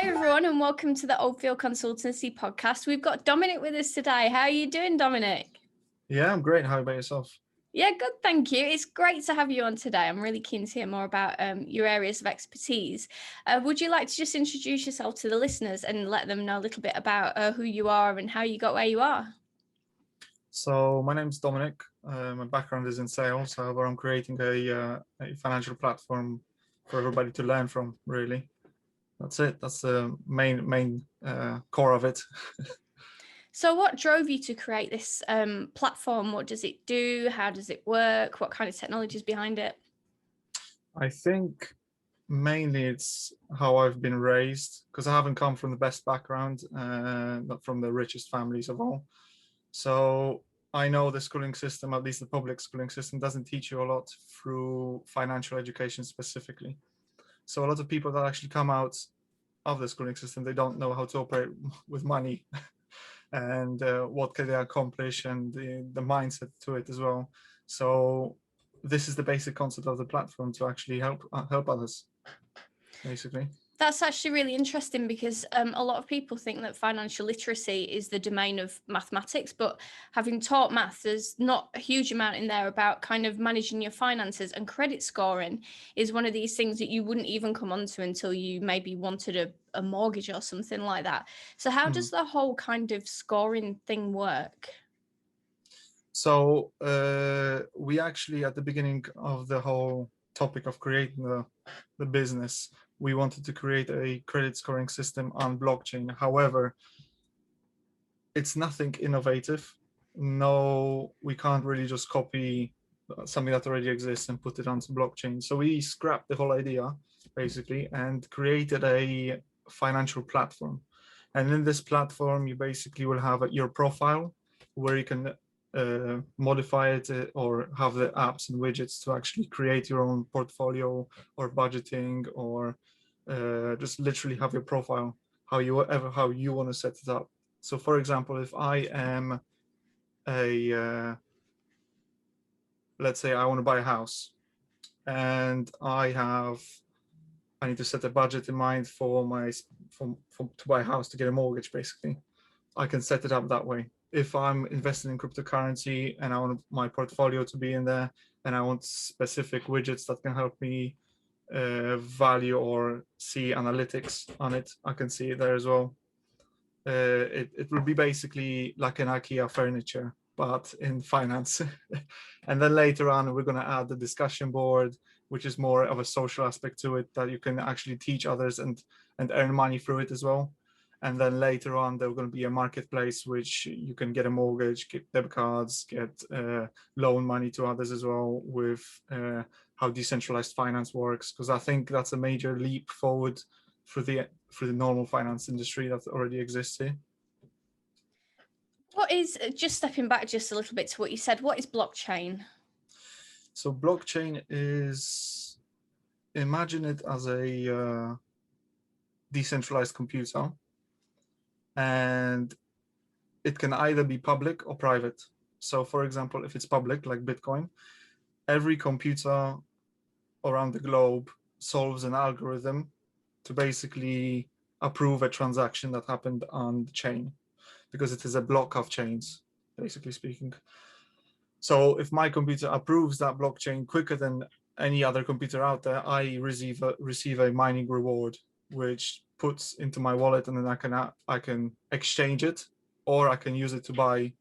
everyone, and welcome to the Oldfield Consultancy podcast. We've got Dominik with us today. How are you doing, Dominik? Yeah, I'm great. How about yourself? Yeah, good, thank you. It's great to have you on today. I'm really keen to hear more about your areas of expertise. Would you like to just introduce yourself to the listeners and let them know a little bit about who you are and how you got where you are? So my name's Dominik. My background is in sales. However, I'm creating a financial platform for everybody to learn from, really. That's it. That's the main core of it. So what drove you to create this platform? What does it do? How does it work? What kind of technology is behind it? I think mainly it's how I've been raised, because I haven't come from the best background, not from the richest families of all. So I know the schooling system, at least the public schooling system, doesn't teach you a lot through financial education specifically. So a lot of people that actually come out of the schooling system, they don't know how to operate with money and what can they accomplish, and the mindset to it as well. So this is the basic concept of the platform, to actually help others, basically. That's actually really interesting because a lot of people think that financial literacy is the domain of mathematics, but having taught math, there's not a huge amount in there about kind of managing your finances, and credit scoring is one of these things that you wouldn't even come onto until you maybe wanted a mortgage or something like that. So how does the whole kind of scoring thing work? So we actually, at the beginning of the whole topic of creating the business, we wanted to create a credit scoring system on blockchain. However, it's nothing innovative. No, we can't really just copy something that already exists and put it onto blockchain. So we scrapped the whole idea, basically, and created a financial platform. And in this platform, you basically will have your profile, where you can modify it or have the apps and widgets to actually create your own portfolio or budgeting, or just literally have your profile how you want to set it up. So for example, if I am let's say I want to buy a house, and I need to set a budget in mind for to buy a house, to get a mortgage, basically. I can set it up that way. If I'm investing in cryptocurrency and I want my portfolio to be in there, and I want specific widgets that can help me value or see analytics on it, I can see it there as well. It will be basically like an IKEA furniture, but in finance. And then later on, we're going to add the discussion board, which is more of a social aspect to it, that you can actually teach others and earn money through it as well. And then later on, there's going to be a marketplace, which you can get a mortgage, get debit cards, get loan money to others as well, with how decentralized finance works. Because I think that's a major leap forward for the normal finance industry that already exists here. What is, just stepping back just a little bit to what you said, what is blockchain? So blockchain is, imagine it as a decentralized computer, and it can either be public or private. So for example, if it's public, like Bitcoin, every computer around the globe solves an algorithm to basically approve a transaction that happened on the chain, because it is a block of chains, basically speaking. So if my computer approves that blockchain quicker than any other computer out there, I receive a mining reward, which puts into my wallet, and then I can exchange it, or I can use it to buy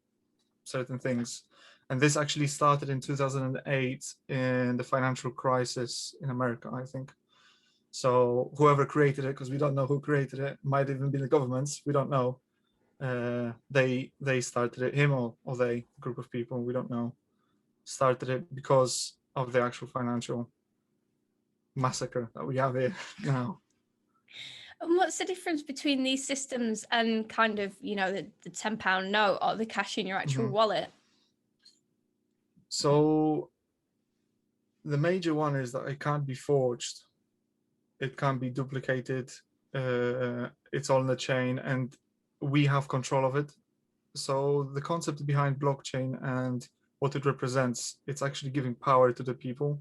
certain things. And this actually started in 2008 in the financial crisis in America, I think. So whoever created it, because we don't know who created it, might even be the governments, we don't know. They started it, him or they, group of people, we don't know, started it because of the actual financial massacre that we have here now. And what's the difference between these systems and kind of, you know, the £10 note or the cash in your actual wallet? So the major one is that it can't be forged. It can't be duplicated. It's all in the chain, and we have control of it. So the concept behind blockchain and what it represents, it's actually giving power to the people.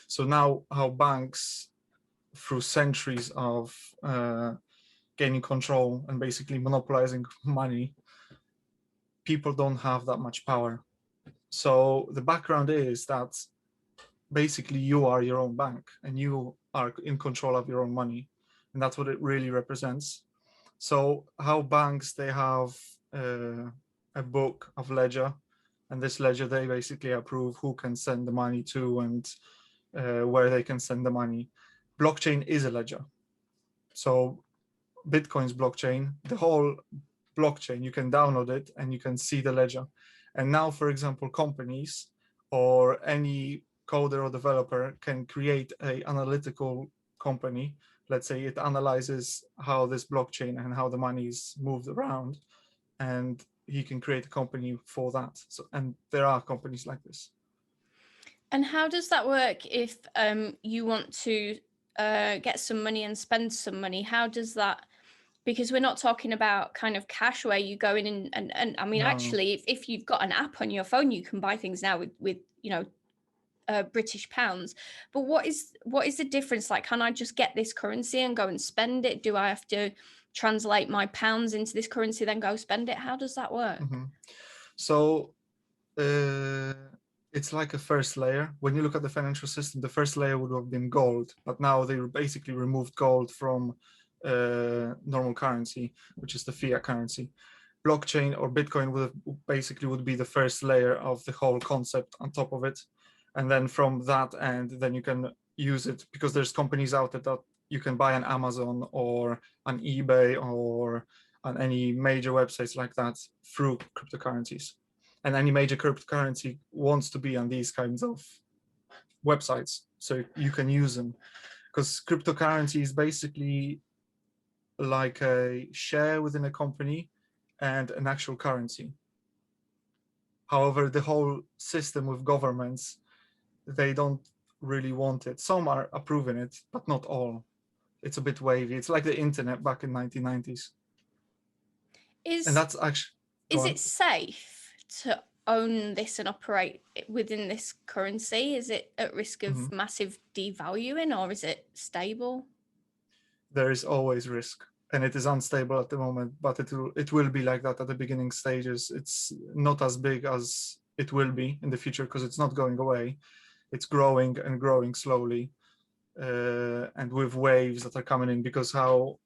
So now how banks through centuries of gaining control and basically monopolizing money, people don't have that much power. So the background is that basically you are your own bank and you are in control of your own money. And that's what it really represents. So how banks, they have a book of ledger, and this ledger, they basically approve who can send the money to and where they can send the money. Blockchain is a ledger. So Bitcoin's blockchain, the whole blockchain, you can download it and you can see the ledger. And now, for example, companies or any coder or developer can create an analytical company. Let's say it analyzes how this blockchain and how the money is moved around, and he can create a company for that. So, and there are companies like this. And how does that work if you want to get some money and spend some money? How does that, because we're not talking about kind of cash where you go in and I mean, No. actually, if you've got an app on your phone, you can buy things now with British pounds. But what is the difference? Like, can I just get this currency and go and spend it? Do I have to translate my pounds into this currency, then go spend it? How does that work? Mm-hmm. So it's like a first layer. When you look at the financial system, the first layer would have been gold, but now they basically removed gold from normal currency, which is the fiat currency. Blockchain or Bitcoin would be the first layer of the whole concept on top of it. And then from that end, then you can use it, because there's companies out there that you can buy on Amazon or on eBay or on any major websites like that through cryptocurrencies. And any major cryptocurrency wants to be on these kinds of websites, so you can use them, because cryptocurrency is basically like a share within a company and an actual currency. However, the whole system with governments, they don't really want it. Some are approving it, but not all. It's a bit wavy. It's like the internet back in 1990s. And that's actually... Is it safe to own this and operate within this currency? Is it at risk of massive devaluing, or is it stable? There is always risk, and it is unstable at the moment, but it will be like that at the beginning stages. It's not as big as it will be in the future, because it's not going away. It's growing and growing slowly, and with waves that are coming in, because how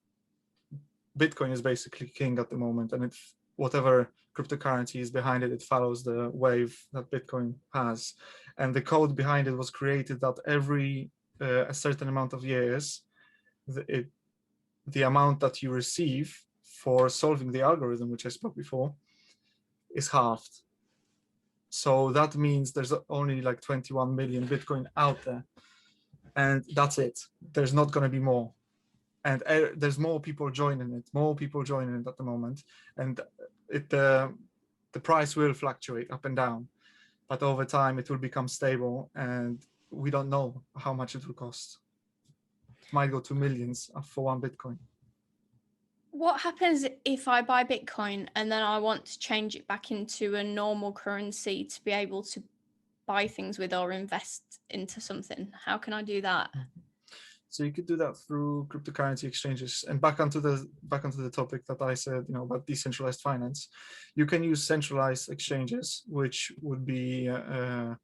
Bitcoin is basically king at the moment, and whatever cryptocurrency is behind it, it follows the wave that Bitcoin has. And the code behind it was created that every a certain amount of years, the amount that you receive for solving the algorithm, which I spoke before, is halved. So that means there's only like 21 million Bitcoin out there, and that's it. There's not going to be more. And there's more people joining it at the moment. And the price will fluctuate up and down, but over time it will become stable, and we don't know how much it will cost. It might go to millions for one Bitcoin. What happens if I buy Bitcoin and then I want to change it back into a normal currency to be able to buy things with or invest into something? How can I do that? So you could do that through cryptocurrency exchanges. And back onto the topic that I said, about decentralized finance, you can use centralized exchanges, which would be a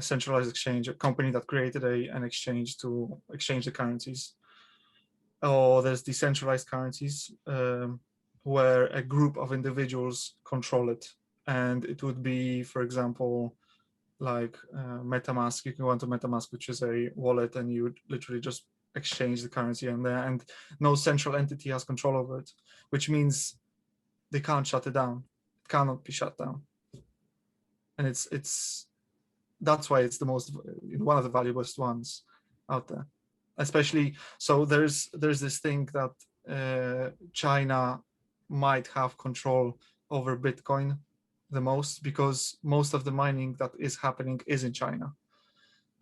centralized exchange, a company that created an exchange to exchange the currencies. Or there's decentralized currencies, where a group of individuals control it. And it would be, for example, like MetaMask. You can go into MetaMask, which is a wallet, and you would literally just exchange the currency in there, and no central entity has control over it, which means they can't shut it down. It cannot be shut down. And that's why it's one of the valuablest ones out there. Especially, so there's this thing that China might have control over Bitcoin the most, because most of the mining that is happening is in China.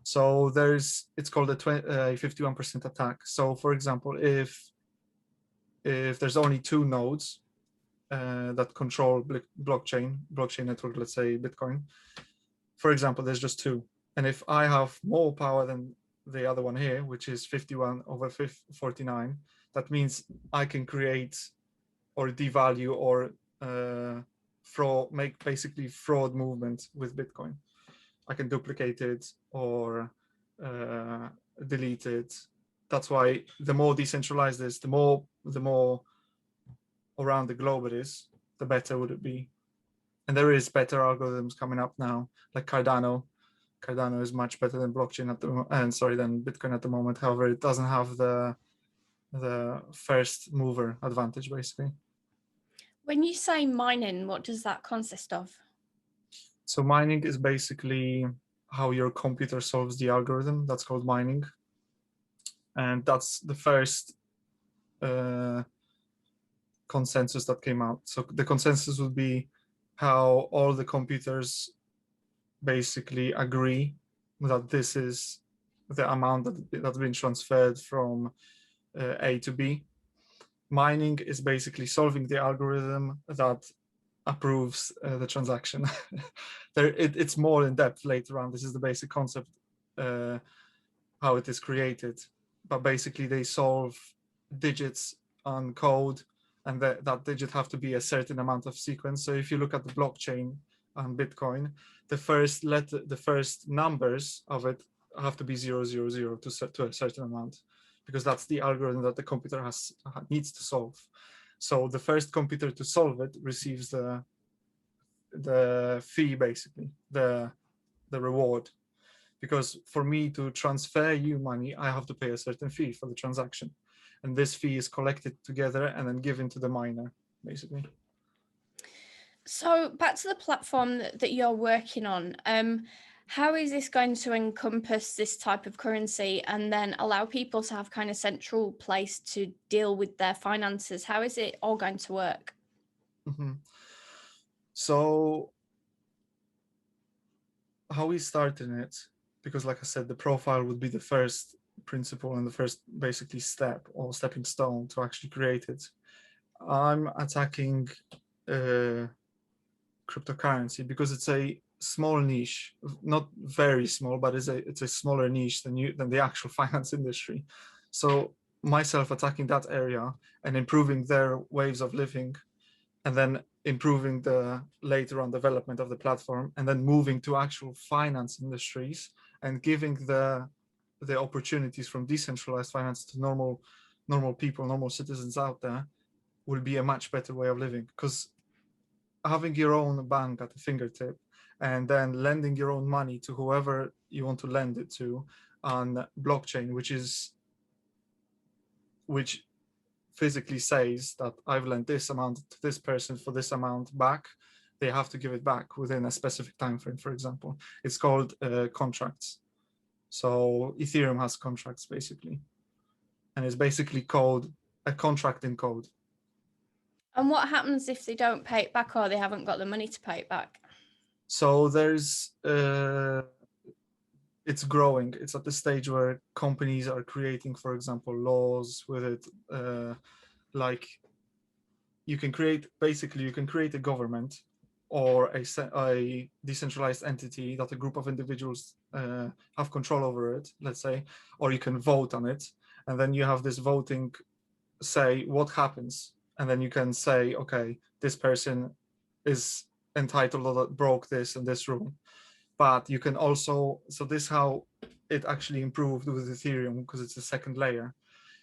So it's called a 51% attack. So for example, if there's only 2 nodes that control blockchain network, let's say Bitcoin, for example, there's just 2. And if I have more power than the other one here, which is 51/49. That means I can create or devalue or make basically fraud movement with Bitcoin. I can duplicate it or delete it. That's why the more decentralized it is, the more around the globe it is, the better would it be. And there is better algorithms coming up now, like Cardano. Cardano is much better than blockchain than Bitcoin at the moment. However, it doesn't have the first mover advantage, basically. When you say mining, what does that consist of? So mining is basically how your computer solves the algorithm. That's called mining. And that's the first consensus that came out. So the consensus would be how all the computers basically agree that this is the amount that's been transferred from A to B. Mining is basically solving the algorithm that approves the transaction. It's more in depth later on. This is the basic concept, how it is created. But basically they solve digits on code, and that digit have to be a certain amount of sequence. So if you look at the blockchain on Bitcoin, the first numbers of it have to be 000 to a certain amount, because that's the algorithm that the computer needs to solve. So the first computer to solve it receives the fee, basically the reward. Because for me to transfer you money, I have to pay a certain fee for the transaction, and this fee is collected together and then given to the miner, basically. So back to the platform that you're working on, how is this going to encompass this type of currency and then allow people to have kind of central place to deal with their finances? How is it all going to work? Mm-hmm. So how we started it, because like I said, the profile would be the first principle and the first basically step or stepping stone to actually create it. I'm attacking cryptocurrency because it's a small niche, not very small, but it's a smaller niche than the actual finance industry. So myself attacking that area and improving their ways of living, and then improving the later on development of the platform, and then moving to actual finance industries and giving the opportunities from decentralized finance to normal people, normal citizens out there, will be a much better way of living. Because having your own bank at the fingertip and then lending your own money to whoever you want to lend it to on blockchain, which physically says that I've lent this amount to this person for this amount back, they have to give it back within a specific time frame, for example. It's called contracts. So Ethereum has contracts, basically. And it's basically called a contract in code. And what happens if they don't pay it back or they haven't got the money to pay it back? So there's it's growing. It's at the stage where companies are creating, for example, laws with it. Like you can create a government or a decentralized entity that a group of individuals have control over it, let's say, or you can vote on it. And then you have this voting say what happens. And then you can say, okay, this person is entitled or broke this and this rule. But you can also, so this is how it actually improved with Ethereum, because it's a second layer.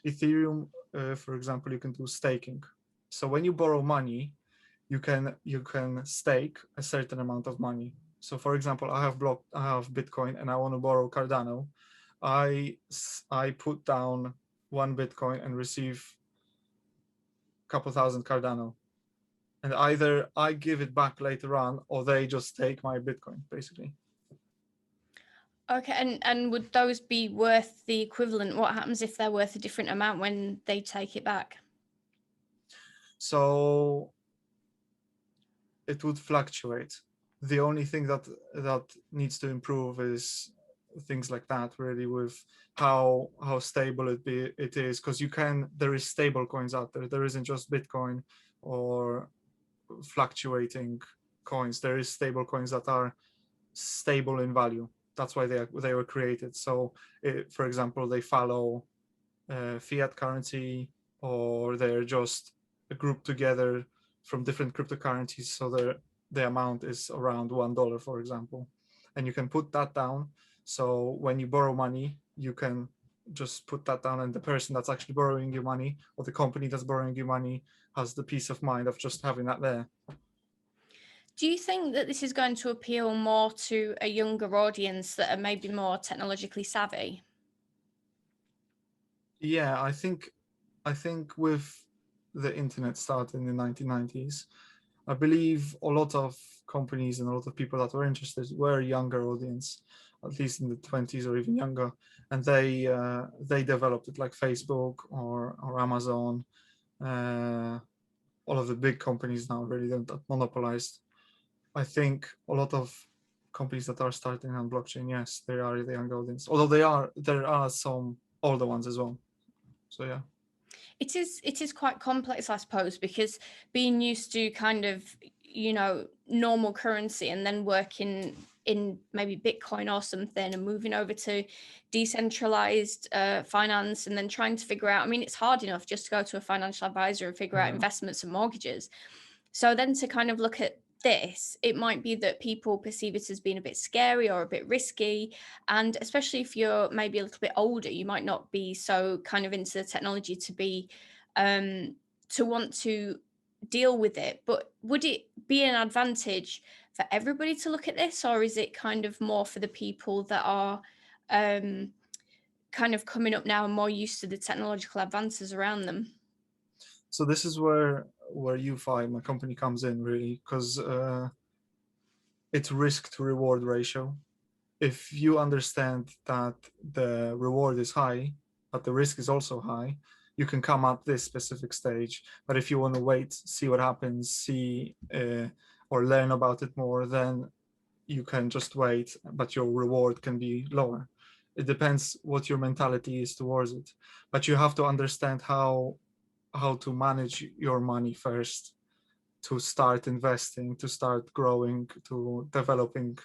Ethereum, for example, you can do staking. So when you borrow money, you can stake a certain amount of money. So for example, I have Bitcoin and I want to borrow Cardano. I put down 1 Bitcoin and receive a couple thousand Cardano. And either I give it back later on or they just take my Bitcoin, basically. Okay, and would those be worth the equivalent? What happens if they're worth a different amount when they take it back? So it would fluctuate. The only thing that needs to improve is things like that, really, with how stable it is, because there is stable coins out there. There isn't just Bitcoin or fluctuating coins. There is stable coins that are stable in value. that's why they were created. So for example, they follow fiat currency, or they're just a group together from different cryptocurrencies, so the amount is around $1, for example, and you can put that down. So when you borrow money, you can just put that down, and the person that's actually borrowing you money, or the company that's borrowing you money, has the peace of mind of just having that there. Do you think that this is going to appeal more to a younger audience that are maybe more technologically savvy? Yeah, I think with the internet starting in the 1990s, I believe a lot of companies and a lot of people that were interested were a younger audience, at least in the 20s or even younger, and they developed it, like Facebook or Amazon. All of the big companies now really don't monopolized. I think a lot of companies that are starting on blockchain, yes, they are the young audience. Although there are some older ones as well. So yeah. It is quite complex, I suppose, because being used to kind of, normal currency and then working in maybe Bitcoin or something and moving over to decentralized finance and then trying to figure out, I mean, it's hard enough just to go to a financial advisor and figure out investments and mortgages. So then to kind of look at this, it might be that people perceive it as being a bit scary or a bit risky. And especially if you're maybe a little bit older, you might not be so kind of into the technology to be to want to deal with it. But would it be an advantage for everybody to look at this, or is it kind of more for the people that are kind of coming up now and more used to the technological advances around them? So this is where UFI, my company, comes in, really, because it's risk to reward ratio. If you understand that the reward is high, but the risk is also high, you can come at this specific stage. But if you want to wait, see what happens, or learn about it more, then you can just wait, but your reward can be lower. It depends what your mentality is towards it. But you have to understand how to manage your money first, to start investing, to start growing, to developing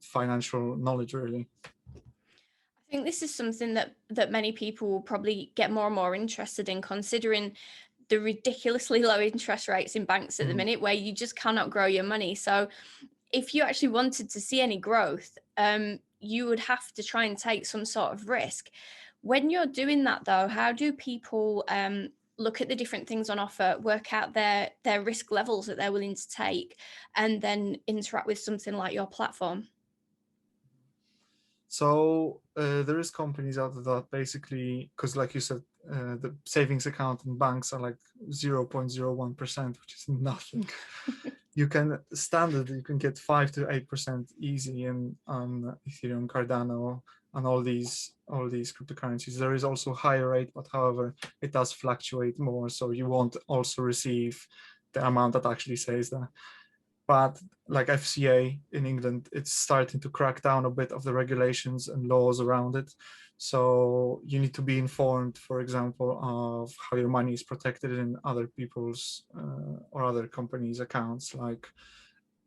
financial knowledge, really. I think this is something that many people will probably get more and more interested in, considering the ridiculously low interest rates in banks at the minute, where you just cannot grow your money. So if you actually wanted to see any growth, you would have to try and take some sort of risk. When you're doing that, though, how do people look at the different things on offer, work out their risk levels that they're willing to take, and then interact with something like your platform? So there is companies out there that basically, because like you said, the savings account in banks are like 0.01%, which is nothing. You can get 5 to 8% easy on Ethereum, Cardano, and all these cryptocurrencies. There is also higher rate, but however, it does fluctuate more, so you won't also receive the amount that actually says that. But like FCA in England, it's starting to crack down a bit of the regulations and laws around it. So you need to be informed, for example, of how your money is protected in other people's or other companies' accounts. Like,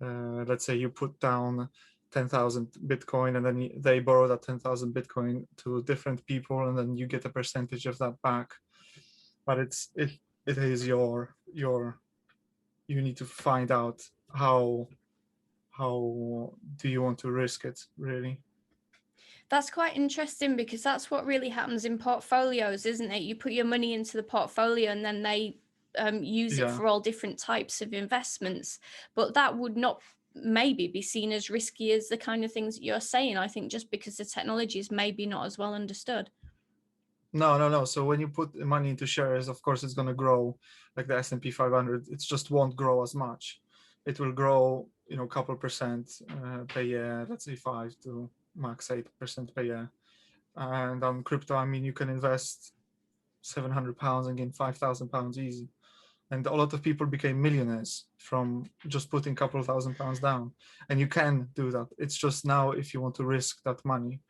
let's say you put down 10,000 Bitcoin, and then they borrow that 10,000 Bitcoin to different people, and then you get a percentage of that back. But it is your you need to find out how do you want to risk it, really. That's quite interesting, because that's what really happens in portfolios, isn't it? You put your money into the portfolio and then they use it for all different types of investments. But that would not maybe be seen as risky as the kind of things that you're saying, I think, just because the technology is maybe not as well understood. No. So when you put money into shares, of course, it's going to grow, like the S&P 500. It just won't grow as much. It will grow, a couple percent per year, let's say 5 to max 8% per year. And on crypto, I mean, you can invest £700 and gain £5,000 easy. And a lot of people became millionaires from just putting a couple of £1,000 down. And you can do that. It's just now if you want to risk that money.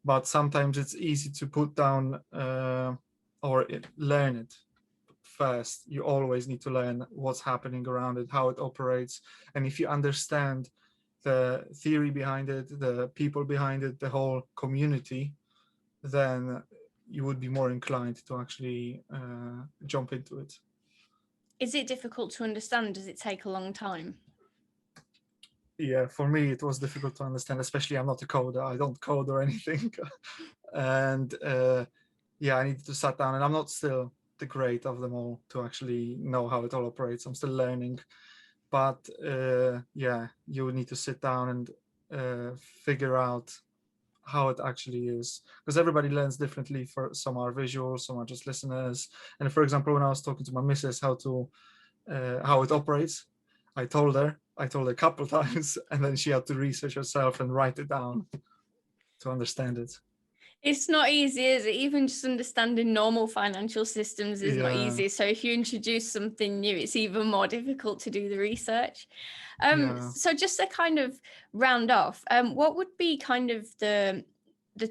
But sometimes it's easy to put down or learn it first. You always need to learn what's happening around it, how it operates. And if you understand the theory behind it, the people behind it, the whole community, then you would be more inclined to actually jump into it. Is it difficult to understand? Does it take a long time? Yeah, for me it was difficult to understand, especially I'm not a coder. I don't code or anything. And yeah, I needed to sit down, and I'm not still the great of them all to actually know how it all operates. I'm still learning. But yeah, you would need to sit down and figure out how it actually is, because everybody learns differently. For some are visual, some are just listeners. And for example, when I was talking to my missus how it operates, I told her a couple times, and then she had to research herself and write it down to understand it. It's not easy, is it? Even just understanding normal financial systems is not Yeah, easy. So if you introduce something new, it's even more difficult to do the research. yeah. So just to kind of round off, what would be kind of the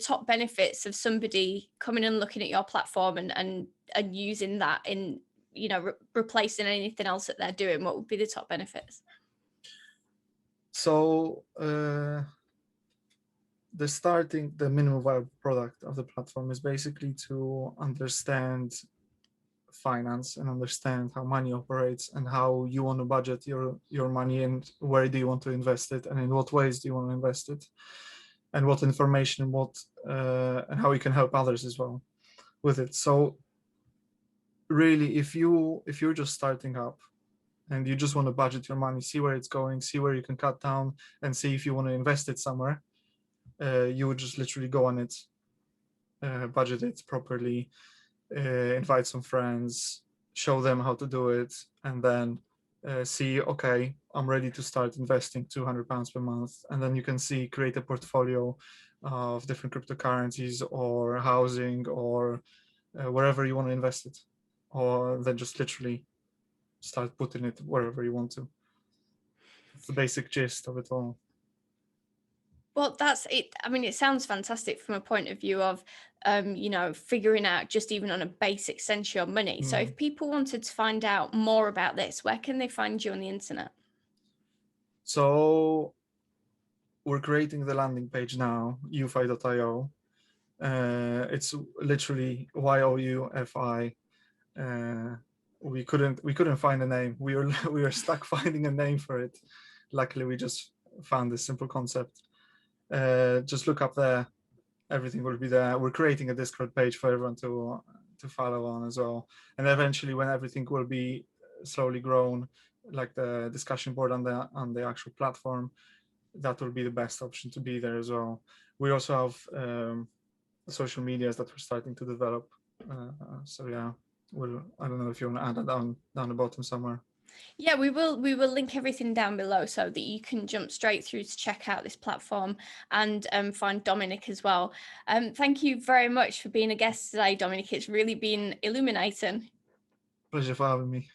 top benefits of somebody coming and looking at your platform and using that in, you know, replacing anything else that they're doing? What would be the top benefits? So the minimum viable product of the platform is basically to understand finance and understand how money operates and how you want to budget your money, and where do you want to invest it, and in what ways do you want to invest it, and what information and how you can help others as well with it. So really, if you're just starting up and you just want to budget your money, see where it's going, see where you can cut down, and see if you want to invest it somewhere, you would just literally go on it, budget it properly, invite some friends, show them how to do it, and then see, okay, I'm ready to start investing £200 per month. And then you can create a portfolio of different cryptocurrencies or housing or wherever you want to invest it, or then just literally start putting it wherever you want to. That's the basic gist of it all. Well, that's it. I mean, it sounds fantastic from a point of view of, you know, figuring out just even on a basic sense your money. So if people wanted to find out more about this, where can they find you on the internet? So we're creating the landing page now, ufi.io. It's literally YOUFI. We couldn't find a name. We were stuck finding a name for it. Luckily, we just found this simple concept. Just look up there. Everything will be there. We're creating a Discord page for everyone to follow on as well. And eventually, when everything will be slowly grown, like the discussion board on the actual platform, that will be the best option to be there as well. We also have social medias that we're starting to develop. So yeah, I don't know if you want to add that down the bottom somewhere. Yeah, we will link everything down below so that you can jump straight through to check out this platform and find Dominik as well. Thank you very much for being a guest today, Dominik. It's really been illuminating. Pleasure for having me.